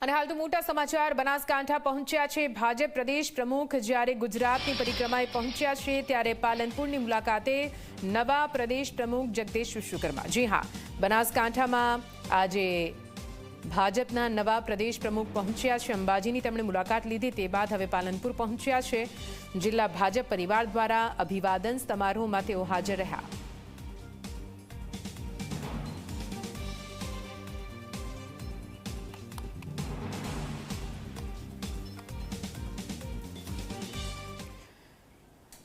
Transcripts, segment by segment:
અને હાલ તો મોટા સમાચાર બનાસકાંઠા પહોંચ્યા છે। ભાજપ પ્રદેશ પ્રમુખ જ્યારે ગુજરાતની પરિક્રમાએ પહોંચ્યા છે ત્યારે પાલનપુરની મુલાકાતે નવા પ્રદેશ પ્રમુખ જગદીશ વિશ્વકર્મા। જી હા, બનાસકાંઠામાં આજે ભાજપના નવા પ્રદેશ પ્રમુખ પહોંચ્યા છે। અંબાજીની તેમણે મુલાકાત લીધી તે બાદ હવે પાલનપુર પહોંચ્યા છે। જિલ્લા ભાજપ પરિવાર દ્વારા અભિવાદન સમારોહમાં તેઓ હાજર રહ્યા।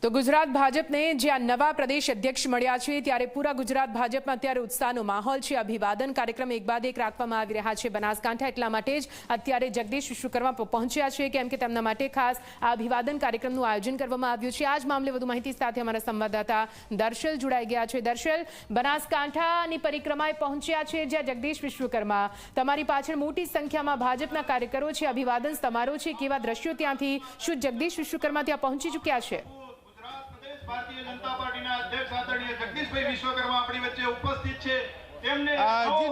तो गुजरात भाजपने ज्यां नवा प्रदेश अध्यक्ष मळ्या छे त्यारे पूरा गुजरात भाजपमां अत्यारे उत्साहनो माहोल छे। अभिवादन कार्यक्रम एक बाद एक राखवामां आवी रह्या छे। बनासकांठा એટલા માટે જ અત્યારે જગદીશ વિશ્વકર્મા પહોંચ્યા છે કેમ કે તેમના માટે ખાસ આ અભિવાદન કાર્યક્રમનું આયોજન કરવામાં આવ્યું છે। આ જ મામલે વધુ માહિતી સાથે અમારા સંવાદદાતા દર્શલ જોડાઈ ગયા છે। દર્શલ, બનાસકાંઠાની પરિક્રમાએ પહોંચ્યા છે જ્યાં જગદીશ વિશ્વકર્મા, તમારી પાછળ મોટી સંખ્યામાં ભાજપના કાર્યકરો છે, અભિવાદન સમારોહ છે, કેવા દ્રશ્યો ત્યાંથી, શું જગદીશ વિશ્વકર્મા ત્યાં પહોંચી ચૂક્યા છે? भारतीय जनता पार्टी अध्यक्ष आदरणीय जगदीश विश्वकर्मा अपनी वच्चे उपस्थित है। जी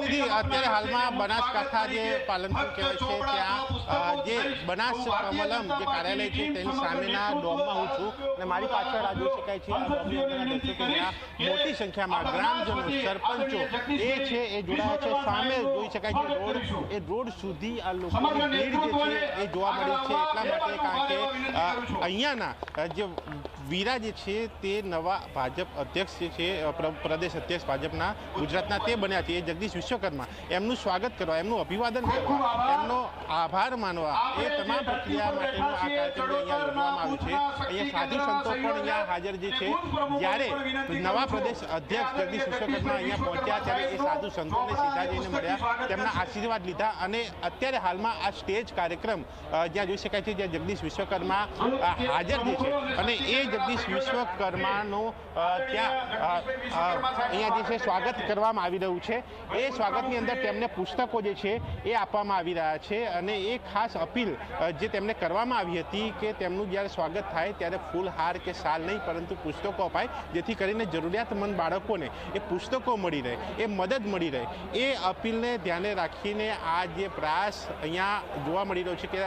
निधि, अत्यारे हालमां बनासकांठा जे पालनपुर कहेवाय छे त्यां जे बनास कमलम जे कार्यालय छे तेनी सामेना डोममां हुं छुं अने मारी पाछळ आ जोई शकाय छे आ डोमनी अंदરના દર્શકો ત્યાં મોટી સંખ્યામાં ગ્રામજનો, સરપંચો એ છે એ જોડાયા છે। સામે જોઈ શકાય છે રોડ સુધી આ લોકોની ભીડ જે છે એ જોવા મળી છે। એટલા માટે કારણ કે અહીંયાના જે વીરા જે છે તે નવા ભાજપ અધ્યક્ષ જે છે પ્રદેશ અધ્યક્ષ ભાજપના ગુજરાતના તે બન્યા છે। એ જગદીશ વિશ્વકર્મા, એમનું સ્વાગત કરવા, એમનું અભિવાદન કરવા, એમનો આભાર માનવા, એ તમામ પ્રક્રિયા માટેનો આ કાર્યક્રમ અહીંયા યોજવામાં આવ્યો છે। અહીંયા સાધુ સંતો પણ અહીંયા હાજર જે છે। જ્યારે નવા પ્રદેશ અધ્યક્ષ જગદીશ વિશ્વકર્મા અહીંયા પહોંચ્યા ત્યારે એ સાધુ સંતોને સીધા જઈને મળ્યા, તેમના આશીર્વાદ લીધા અને અત્યારે હાલમાં આ સ્ટેજ કાર્યક્રમ જ્યાં જોઈ શકાય છે જ્યાં જગદીશ વિશ્વકર્મા હાજર જે છે અને એ જગદીશ વિશ્વકર્માનો ત્યાં અહીંયા જે છે સ્વાગત કરવામાં આવી રહ્યું છે। એ સ્વાગતની અંદર તેમને પુસ્તકો જે છે એ આપવામાં આવી રહ્યા છે અને એ ખાસ અપીલ જે તેમને કરવામાં આવી હતી કે તેમનું જ્યારે સ્વાગત થાય ત્યારે ફૂલહાર કે શાલ નહીં પરંતુ પુસ્તકો અપાય, જેથી કરીને જરૂરિયાતમંદ બાળકોને એ પુસ્તકો મળી રહે, એ મદદ મળી રહે। એ અપીલને ધ્યાને રાખીને આ જે પ્રયાસ અહીંયા જોવા મળી રહ્યો છે કે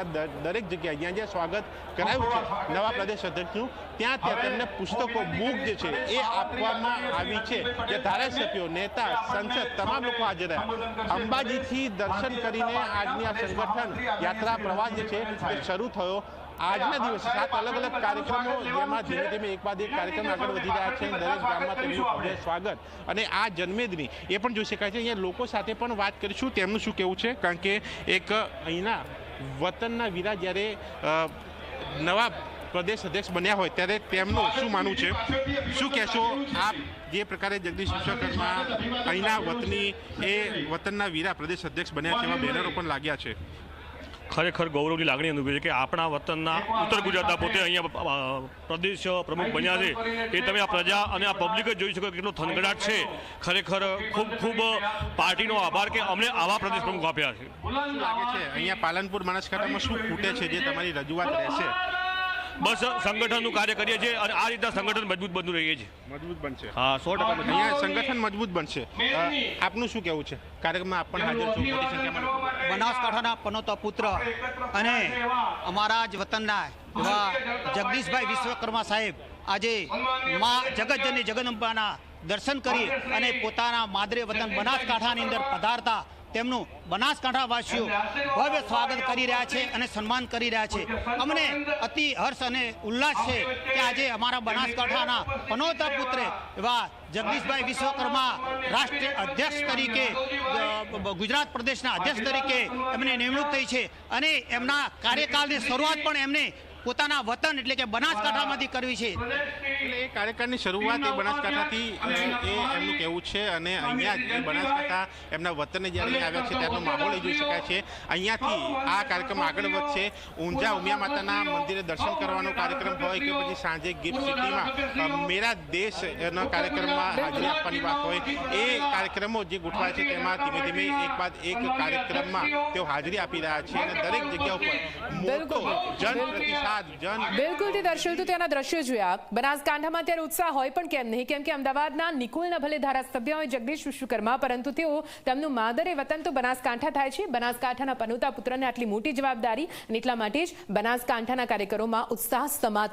દરેક જગ્યાએ જ્યાં જ્યાં સ્વાગત કરાયું છે નવા પ્રદેશ અધ્યક્ષનું ત્યાં તેમને પુસ્તકો, બુક જે છે એ આપવામાં આવી છે। જે ધારાસભ્યો, નેતા, સંસદ તમામ લોકો હાજર રહ્યા। અંબાજીથી દર્શન કરીને આજની આ સંગઠન યાત્રા પ્રવાસ જે છે એ શરૂ થયો। આજના દિવસે 7 અલગ અલગ કાર્યક્રમો જેમાં ધીમે ધીમે એક બાદ એક કાર્યક્રમ આગળ વધી રહ્યા છે। દરેક ગામમાં તેમનું ભવ્ય સ્વાગત અને આ જન્મેદની એ પણ જોઈ શકાય છે। અહીંયા લોકો સાથે પણ વાત કરીશું તેમનું શું કહેવું છે, કારણ કે એક અહીંના વતનના વીરા જ્યારે નવા પ્રદેશ અધ્યક્ષ બન્યા હોય ત્યારે તેમનું શું માનવું છે, શું કહેશો આપ? જે પ્રકારે જગદીશ વિશ્વકર્મા અહીંના વતની એ વતનના વીરા પ્રદેશ અધ્યક્ષ બન્યા છે, એવા બેનરો પણ લાગ્યા છે। ખરેખર ગૌરવની લાગણી અનુભવી છે કે આપણા વતનના ઉત્તર ગુજરાતના પોતે અહીંયા પ્રદેશ પ્રમુખ બન્યા છે। એ તમે આ પ્રજા અને આ પબ્લિક જ જોઈ શકો કેટલો થનગડાટ છે। ખરેખર ખૂબ ખૂબ પાર્ટીનો આભાર કે અમને આવા પ્રદેશ પ્રમુખ આપ્યા છે। શું લાગે છે અહીંયા પાલનપુર બનાસકાંઠામાં શું ખૂટે છે જે તમારી રજૂઆત રહેશે? બસ સંગઠનનું કાર્ય કરીએ છીએ અને આ રીતના સંગઠન મજબૂત બનતું રહીએ છીએ। મજબૂત બનશે? હા, 100% અહીંયા સંગઠન મજબૂત બનશે। આપનું શું કહેવું છે? કાર્યક્રમમાં આપ પણ હાજર છો, મોટી સંખ્યામાં બનાસકાંઠાના પનોતા પુત્ર અને અમારા જ વતનના એવા જગદીશભાઈ વિશ્વકર્મા સાહેબ આજે મા જગતજનની જગદંબાના દર્શન કરી અને પોતાના માદરે વતન બનાસકાંઠાની અંદર પધારતા તેમનું બનાસકાંઠાવાસીઓ ભવ્ય સ્વાગત કરી રહ્યા છે અને સન્માન કરી રહ્યા છે। અમને અતિ હર્ષ અને ઉલ્લાસ છે કે આજે અમારા બનાસકાંઠાના પનોતા પુત્ર એવા જગદીશભાઈ વિશ્વકર્મા રાષ્ટ્રીય અધ્યક્ષ તરીકે, ગુજરાત પ્રદેશના અધ્યક્ષ તરીકે એમની નિમણૂક થઈ છે અને એમના કાર્યકાળની શરૂઆત પણ એમને પોતાના વતન એટલે કે બનાસકાંઠામાંથી કરવી છે। એટલે એ કાર્યકાળની શરૂઆત એ બનાસકાંઠાથી એ એમનું કહેવું છે અને અહીંયા જે બનાસકાંઠા એમના વતને જ્યારે આવ્યા છે ત્યારનો માહોલ એ જોઈ શકાય છે। અહીંયાથી આ કાર્યક્રમ આગળ વધશે। ઊંઝા ઉમિયા માતાના મંદિરે દર્શન કરવાનો કાર્યક્રમ હોય કે પછી સાંજે ગિફ્ટ સિટીમાં મેરા દેશના કાર્યક્રમમાં હાજરી આપવાની વાત હોય, એ કાર્યક્રમો જે ગોઠવાય છે તેમાં ધીમે ધીમે એક બાદ એક કાર્યક્રમમાં તેઓ હાજરી આપી રહ્યા છે અને દરેક જગ્યા ઉપર મોટો જન પ્રતિસાદ બાદ બિલકુલ તે દર્શાવ્યું તો ત્યાંના દ્રશ્યો જોયા. બનાસકાંઠામાં ત્યારે ઉત્સાહ હોય પણ કેમ નહીં, કેમ કે અમદાવાદના નિકુલના ભલે ધારાસભ્ય હોય જગદીશ વિશ્વકર્મા, પરંતુ તેમનું માદરે વતન તો બનાસકાંઠા થાય છે. બનાસકાંઠાના પનોતા પુત્રને આટલી મોટી જવાબદારી અને એટલા માટે જ બનાસકાંઠાના કાર્યકરોમાં ઉત્સાહ સમાત